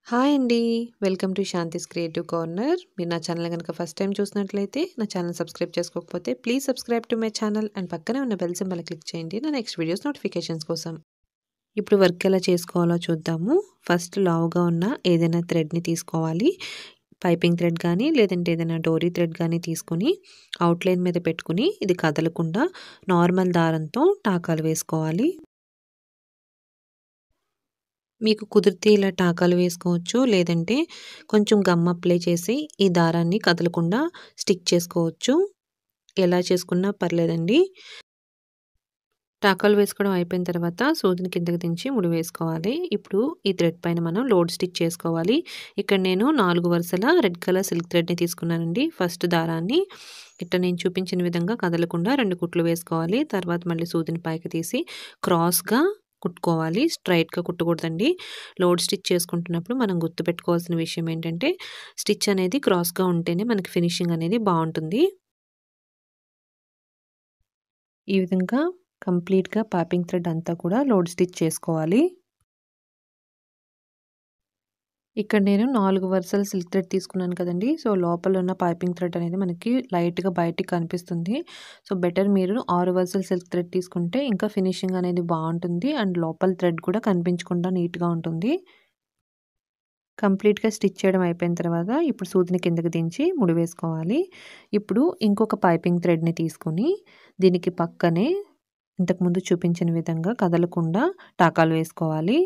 Hi అండి. Welcome to Shanti's creative corner. మీరు నా ఛానల్ గనుక ఫస్ట్ టైమ్ చూసినట్లయితే నా ఛానల్ సబ్స్క్రైబ్ చేసుకోకపోతే please subscribe to my channel and పక్కనే ఉన్న బెల్ సింబల్ క్లిక్ చేయండి నా నెక్స్ట్ వీడియోస్ నోటిఫికేషన్స్ కోసం. ఇప్పుడు వర్క్ ఎలా చేసుకోవాలో చూద్దాము. ఫస్ట్ లావుగా ఉన్న ఏదైనా థ్రెడ్‌ని తీసుకోవాలి. పైపింగ్ థ్రెడ్ గానీ, లేదంటే ఏదైనా డోరీ థ్రెడ్ గానీ తీసుకొని అవుట్‌లైన్ మీద పెట్టుకొని ఇది కదలకుండా నార్మల్ దారంతో టాకాలు వేసుకోవాలి. మీకు కుదిరితే ఇలా టాకాలు వేసుకోవచ్చు. లేదంటే కొంచెం గమ్ అప్లై చేసి ఈ దారాన్ని కదలకుండా స్టిక్ చేసుకోవచ్చు. ఎలా చేసుకున్నా పర్లేదండి. టాకాలు వేసుకోవడం అయిపోయిన తర్వాత సూదిని కిందకి దించి ముడి వేసుకోవాలి. ఇప్పుడు ఈ థ్రెడ్ పైన మనం లోడ్ స్టిచ్ చేసుకోవాలి. ఇక్కడ నేను 4 వరుసల రెడ్ కలర్ సిల్క్ థ్రెడ్‌ని తీసుకున్నానండి. ఫస్ట్ దారాన్ని ఇట్లా నేను చూపించిన విధంగా కదలకుండా 2 కుట్లు వేసుకోవాలి. తర్వాత మళ్ళీ సూదిని పైకి తీసి క్రాస్‌గా కుట్టుకోవాలి. స్ట్రెయిట్‌గా కుట్టకూడదండి. లోడ్ స్టిచ్ చేసుకుంటున్నప్పుడు మనం గుర్తుపెట్టుకోవాల్సిన విషయం ఏంటంటే స్టిచ్ అనేది క్రాస్‌గా ఉంటేనే మనకి ఫినిషింగ్ అనేది బావుంటుంది. ఈ విధంగా కంప్లీట్‌గా పైపింగ్ థ్రెడ్ అంతా కూడా లోడ్ స్టిచ్ చేసుకోవాలి. ఇక్కడ నేను 4 వరుసల సిల్క్ థ్రెడ్ తీసుకున్నాను కదండీ! సో, లోపల ఉన్న పైపింగ్ థ్రెడ్ అనేది మనకి లైట్‌గా బయటికి కనిపిస్తుంది. సో, బెటర్ మీరు 6 వరుసల సిల్క్ థ్రెడ్ తీసుకుంటే ఇంకా ఫినిషింగ్ అనేది బావుంటుంది. అండ్ లోపల థ్రెడ్ కూడా కనిపించకుండా నీట్‌గా ఉంటుంది. కంప్లీట్‌గా స్టిచ్ చేయడం అయిపోయిన తర్వాత ఇప్పుడు సూదిని కిందకి దించి ముడి వేసుకోవాలి. ఇప్పుడు ఇంకొక పైపింగ్ థ్రెడ్‌ని తీసుకొని దీనికి పక్కనే ఇంతకుముందు చూపించిన విధంగా కదలకుండా టాకాలు వేసుకోవాలి.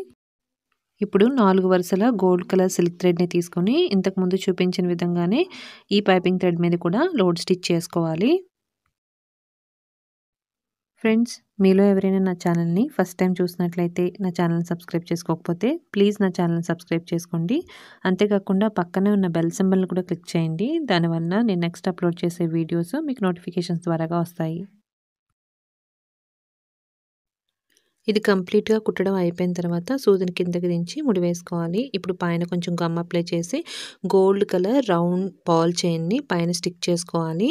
ఇప్పుడు 4 వరుసల గోల్డ్ కలర్ సిల్క్ థ్రెడ్‌ని తీసుకొని ఇంతకుముందు చూపించిన విధంగానే ఈ పైపింగ్ థ్రెడ్ మీద కూడా లోడ్ స్టిచ్ చేసుకోవాలి. ఫ్రెండ్స్, మీలో ఎవరైనా నా ఛానల్‌ని ఫస్ట్ టైమ్ చూసినట్లయితే నా ఛానల్‌ని సబ్స్క్రైబ్ చేసుకోకపోతే ప్లీజ్ నా ఛానల్‌ని సబ్స్క్రైబ్ చేసుకోండి. అంతేకాకుండా పక్కనే ఉన్న బెల్ సింబల్‌ని కూడా క్లిక్ చేయండి. దానివల్ల నేను నెక్స్ట్ అప్లోడ్ చేసే వీడియోస్ మీకు నోటిఫికేషన్స్ ద్వారాగా వస్తాయి. ఇది కంప్లీట్‌గా కుట్టడం అయిపోయిన తర్వాత సూదిని కిందకి దించి ముడి వేసుకోవాలి. ఇప్పుడు పైన కొంచెం గమ్ అప్లై చేసి గోల్డ్ కలర్ రౌండ్ బాల్ చైన్‌ని పైన స్టిక్ చేసుకోవాలి.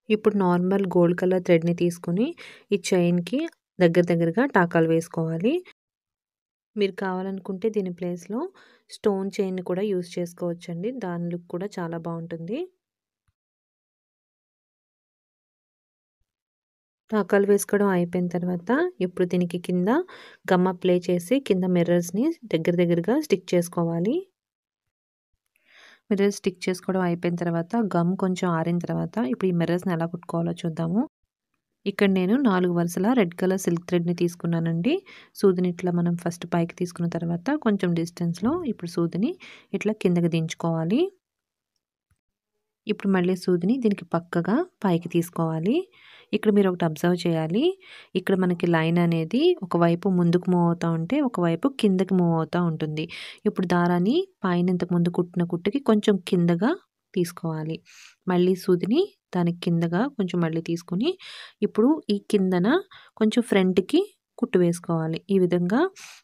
ఇప్పుడు నార్మల్ గోల్డ్ కలర్ థ్రెడ్‌ని తీసుకొని ఈ చైన్‌కి దగ్గరగా టాకాలు వేసుకోవాలి. మీరు కావాలనుకుంటే దీని ప్లేస్‌లో స్టోన్ చైన్‌ని కూడా యూజ్ చేసుకోవచ్చండి. దాని లుక్ కూడా చాలా బావుంటుంది. టాకాలు వేసుకోవడం అయిపోయిన తర్వాత ఇప్పుడు దీనికి కింద గమ్ అప్లై చేసి కింద మిర్రర్స్‌ని దగ్గరగా స్టిక్ చేసుకోవాలి. మిర్రర్స్ స్టిక్ చేసుకోవడం అయిపోయిన తర్వాత గమ్ కొంచెం ఆరిన తర్వాత ఇప్పుడు ఈ మిర్రర్స్‌ని ఎలా కుట్టుకోవాలో చూద్దాము. ఇక్కడ నేను 4 వరుసల రెడ్ కలర్ సిల్క్ థ్రెడ్‌ని తీసుకున్నానండి. సూదిని ఇట్లా మనం ఫస్ట్ పైకి తీసుకున్న తర్వాత కొంచెం డిస్టెన్స్‌లో ఇప్పుడు సూదిని ఇట్లా కిందకి దించుకోవాలి. ఇప్పుడు మళ్ళీ సూదిని దీనికి పక్కగా పైకి తీసుకోవాలి. ఇక్కడ మీరు ఒకటి అబ్జర్వ్ చేయాలి. ఇక్కడ మనకి లైన్ అనేది ఒకవైపు ముందుకు మూవ్ అవుతా ఉంటే, ఒకవైపు కిందకి మూవ్ అవుతా ఉంటుంది. ఇప్పుడు దారాన్ని పైన ఇంతకుముందు కుట్టిన కుట్టుకి కొంచెం కిందగా తీసుకోవాలి. మళ్ళీ సూదిని దానికి కిందగా కొంచెం మళ్ళీ తీసుకొని, ఇప్పుడు ఈ కిందన కొంచెం ఫ్రంట్‌కి కుట్టు వేసుకోవాలి. ఈ విధంగా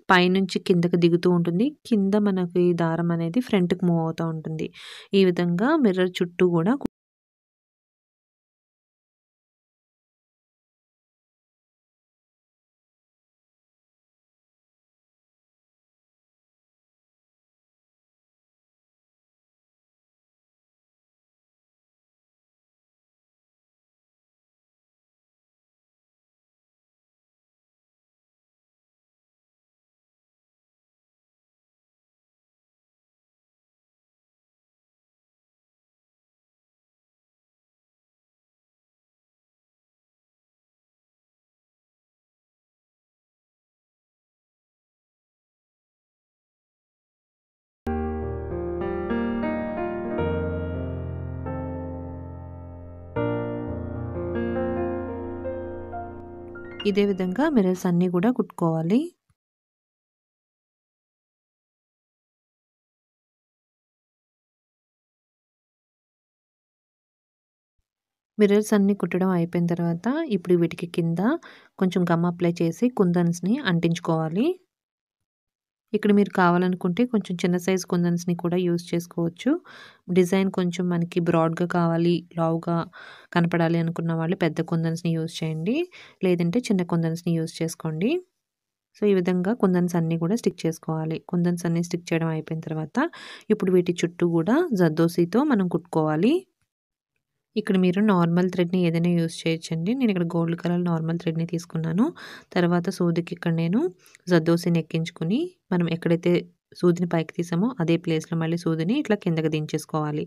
పైనుంచి కిందకి దిగుతూ ఉంటుంది. కింద మనకి దారం అనేది ఫ్రంట్‌కి మూవ్ అవుతా ఉంటుంది. ఈ విధంగా మిర్రర్ చుట్టూ గూడా ఇదే విధంగా మిర్రర్స్ అన్నీ గూడా కుట్టుకోవాలి. మిర్రర్స్ అన్నీ కుట్టడం అయిపోయిన తర్వాత ఇప్పుడు వీటికి కింద కొంచెం గమ్ అప్లై చేసి కుందన్స్‌ని అంటించుకోవాలి. ఇక్కడ మీరు కావాలనుకుంటే కొంచెం చిన్న సైజ్ కుందన్స్‌ని కూడా యూజ్ చేసుకోవచ్చు. డిజైన్ కొంచెం మనకి బ్రాడ్‌గా కావాలి, లావుగా కనపడాలి అనుకున్న వాళ్ళు పెద్ద కుందన్స్‌ని యూజ్ చేయండి. లేదంటే చిన్న కుందన్స్‌ని యూజ్ చేసుకోండి. సో, ఈ విధంగా కుందన్స్ అన్నీ కూడా స్టిక్ చేసుకోవాలి. కుందన్స్ అన్నీ స్టిక్ చేయడం అయిపోయిన తర్వాత, ఇప్పుడు వీటి చుట్టూ కూడా జర్దోసీతో మనం కుట్టుకోవాలి. ఇక్కడ మీరు నార్మల్ థ్రెడ్‌ని ఏదైనా యూజ్ చేయొచ్చండి. నేనిక్కడ గోల్డ్ కలర్ నార్మల్ థ్రెడ్‌ని తీసుకున్నాను. తర్వాత సూదికి ఇక్కడ నేను జర్దోసిని ఎక్కించుకొని, మనం ఎక్కడైతే సూదిని పైకి తీసామో అదే ప్లేస్‌లో మళ్ళీ సూదిని ఇట్లా కిందకి దించేసుకోవాలి.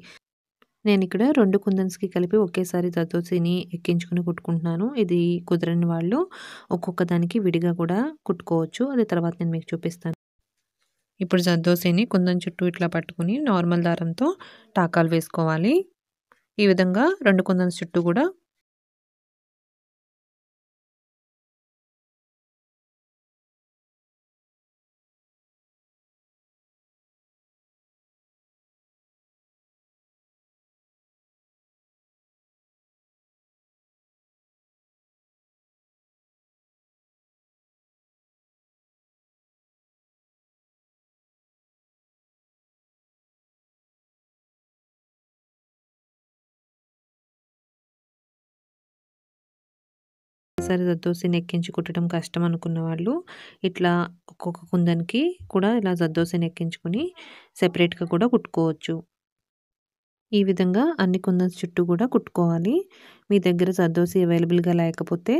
నేనిక్కడ 2 కుందన్స్‌కి కలిపి ఒకేసారి జర్దోసిని ఎక్కించుకొని కుట్టుకుంటున్నాను. ఇది కుదరని వాళ్ళు ఒక్కొక్క దానికి విడిగా కూడా కుట్టుకోవచ్చు. అది తర్వాత నేను మీకు చూపిస్తాను. ఇప్పుడు జర్దోసిని కుందన్ చుట్టూ ఇట్లా పట్టుకొని నార్మల్ దారంతో టాకాలు వేసుకోవాలి. ఈ విధంగా 2 కుందన్స్ చుట్టూ కూడా ఒకేసారి జర్దోసిని ఎక్కించి కుట్టడం కష్టం అనుకున్న వాళ్ళు ఇట్లా ఒక్కొక్క కుందన్‌కి కూడా ఇలా జర్దోసిని ఎక్కించుకొని సెపరేట్‌గా కూడా కుట్టుకోవచ్చు. ఈ విధంగా అన్ని కుందన్స్ చుట్టూ కూడా కుట్టుకోవాలి. మీ దగ్గర జర్దోసి అవైలబుల్‌గా లేకపోతే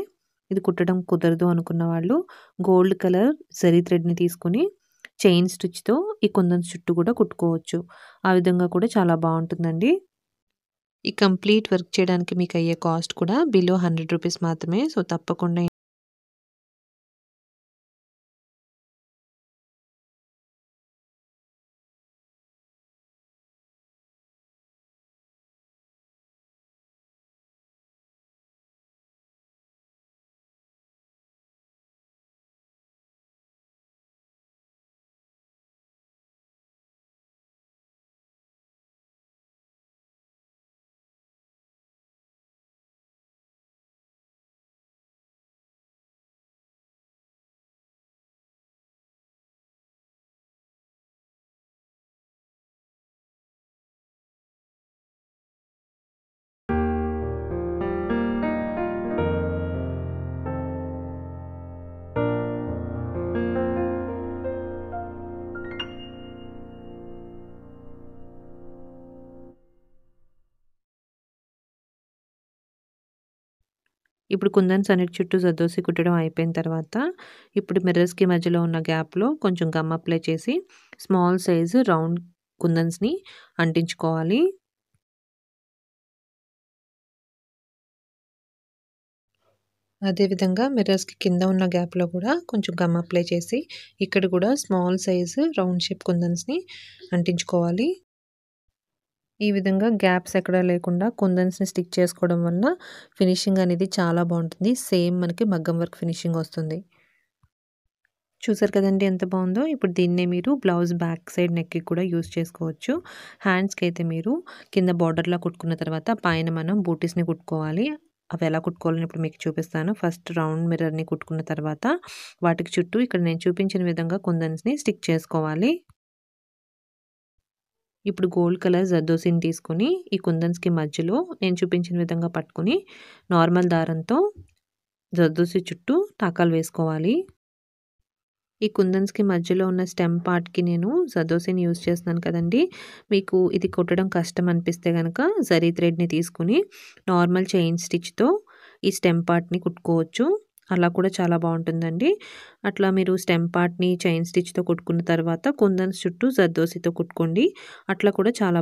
ఇది కుట్టడం కుదరదు అనుకున్న వాళ్ళు గోల్డ్ కలర్ జరీ థ్రెడ్‌ని తీసుకొని చైన్ స్టిచ్‌తో ఈ కుందన్స్ చుట్టూ కూడా కుట్టుకోవచ్చు. ఆ విధంగా కూడా చాలా బావుంటుందండి. ఈ కంప్లీట్ వర్క్ చేయడానికి మీకయ్యే కాస్ట్ కూడా బిలో రూ. 100 మాత్రమే. సో, తప్పకుండా ఇప్పుడు కుందన్స్ అన్నిటి చుట్టూ జర్దోసి కుట్టడం అయిపోయిన తర్వాత, ఇప్పుడు మిర్రర్స్‌కి మధ్యలో ఉన్న గ్యాప్‌లో కొంచెం గమ్ అప్లై చేసి, స్మాల్ సైజు రౌండ్ కుందన్స్‌ని అంటించుకోవాలి. అదే విధంగా మిర్రర్స్‌కి కింద ఉన్న గ్యాప్‌లో కూడా కొంచెం గమ్ అప్లై చేసి, ఇక్కడ కూడా స్మాల్ సైజు రౌండ్ షేప్ కుందన్స్‌ని అంటించుకోవాలి. ఈ విధంగా గ్యాప్స్ ఎక్కడా లేకుండా కుందన్స్‌ని స్టిక్ చేసుకోవడం వల్ల ఫినిషింగ్ అనేది చాలా బావుంటుంది. సేమ్ మనకి మగ్గం వర్క్ ఫినిషింగ్ వస్తుంది. చూసారు కదండీ ఎంత బావుందో! ఇప్పుడు దీన్నే మీరు బ్లౌజ్ బ్యాక్ సైడ్ నెక్‌కి కూడా యూజ్ చేసుకోవచ్చు. హ్యాండ్స్‌కైతే మీరు కింద బోర్డర్‌లా కుట్టుకున్న తర్వాత పైన మనం బూటీస్‌ని కుట్టుకోవాలి. అవి ఎలా కుట్టుకోవాలని ఇప్పుడు మీకు చూపిస్తాను. ఫస్ట్ రౌండ్ మిర్రర్‌ని కుట్టుకున్న తర్వాత వాటికి చుట్టూ ఇక్కడ నేను చూపించిన విధంగా కుందన్స్‌ని స్టిక్ చేసుకోవాలి. ఇప్పుడు గోల్డ్ కలర్ జర్దోసిని తీసుకొని ఈ కుందన్స్‌కి మధ్యలో నేను చూపించిన విధంగా పట్టుకొని నార్మల్ దారంతో జర్దోసి చుట్టూ టాకాలు వేసుకోవాలి. ఈ కుందన్స్‌కి మధ్యలో ఉన్న స్టెమ్ పార్ట్‌కి నేను జర్దోసిని యూజ్ చేస్తున్నాను కదండీ! మీకు ఇది కుట్టడం కష్టం అనిపిస్తే గనక జరీ థ్రెడ్‌ని తీసుకొని నార్మల్ చైన్ స్టిచ్‌తో ఈ స్టెమ్ పార్ట్‌ని కుట్టుకోవచ్చు. అలా కూడా చాలా బావుంటుందండి. అట్లా మీరు స్టెమ్ పార్ట్‌ని చైన్ స్టిచ్‌తో కుట్టుకున్న తర్వాత కుందన్స్ చుట్టూ జర్దోసితో కుట్టుకోండి. అట్లా కూడా చాలా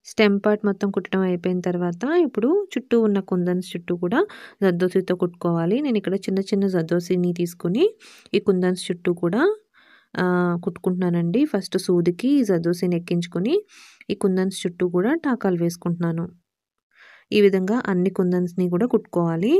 స్టెమ్ పార్ట్ మొత్తం కుట్టడం అయిపోయిన తర్వాత, ఇప్పుడు చుట్టూ ఉన్న కుందన్స్ చుట్టూ కూడా జర్దోసితో కుట్టుకోవాలి. నేనిక్కడ చిన్న చిన్న జర్దోసిని తీసుకొని, ఈ కుందన్స్ చుట్టూ కూడా కుట్టుకుంటున్నానండి. ఫస్ట్ సూదికి జర్దోసిని ఎక్కించుకొని, ఈ కుందన్స్ చుట్టూ కూడా టాకాలు వేసుకుంటున్నాను. ఈ విధంగా అన్ని కుందన్స్‌ని కూడా కుట్టుకోవాలి.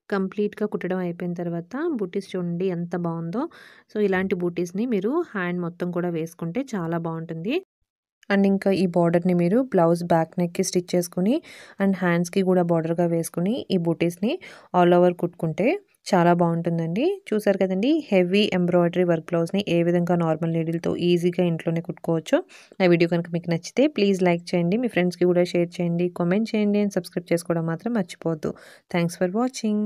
కంప్లీట్‌గా కుట్టడం అయిపోయిన తర్వాత బూటీస్ చూడండి ఎంత బావుందో. సో, ఇలాంటి బూటీస్‌ని మీరు హ్యాండ్ మొత్తం కూడా వేసుకుంటే చాలా బావుంటుంది. అండ్ ఇంకా ఈ బోర్డర్‌ని మీరు బ్లౌజ్ బ్యాక్ నెక్‌కి స్టిచ్ చేసుకొని అండ్ హ్యాండ్స్‌కి కూడా బోర్డర్‌గా వేసుకొని ఈ బూటీస్‌ని ఆల్ ఓవర్ కుట్టుకుంటే చాలా బావుంటుందండి. చూసారు కదండీ! హెవీ ఎంబ్రాయిడరీ వర్క్ బ్లౌజ్‌ని ఏ విధంగా నార్మల్ నీడిల్‌తో ఈజీగా ఇంట్లోనే కుట్టుకోవచ్చో. నా వీడియో కనుక మీకు నచ్చితే ప్లీజ్ లైక్ చేయండి. మీ ఫ్రెండ్స్‌కి కూడా షేర్ చేయండి. కామెంట్ చేయండి అండ్ సబ్స్క్రైబ్ చేసుకోవడం మాత్రం మర్చిపోవద్దు. Thanks for watching.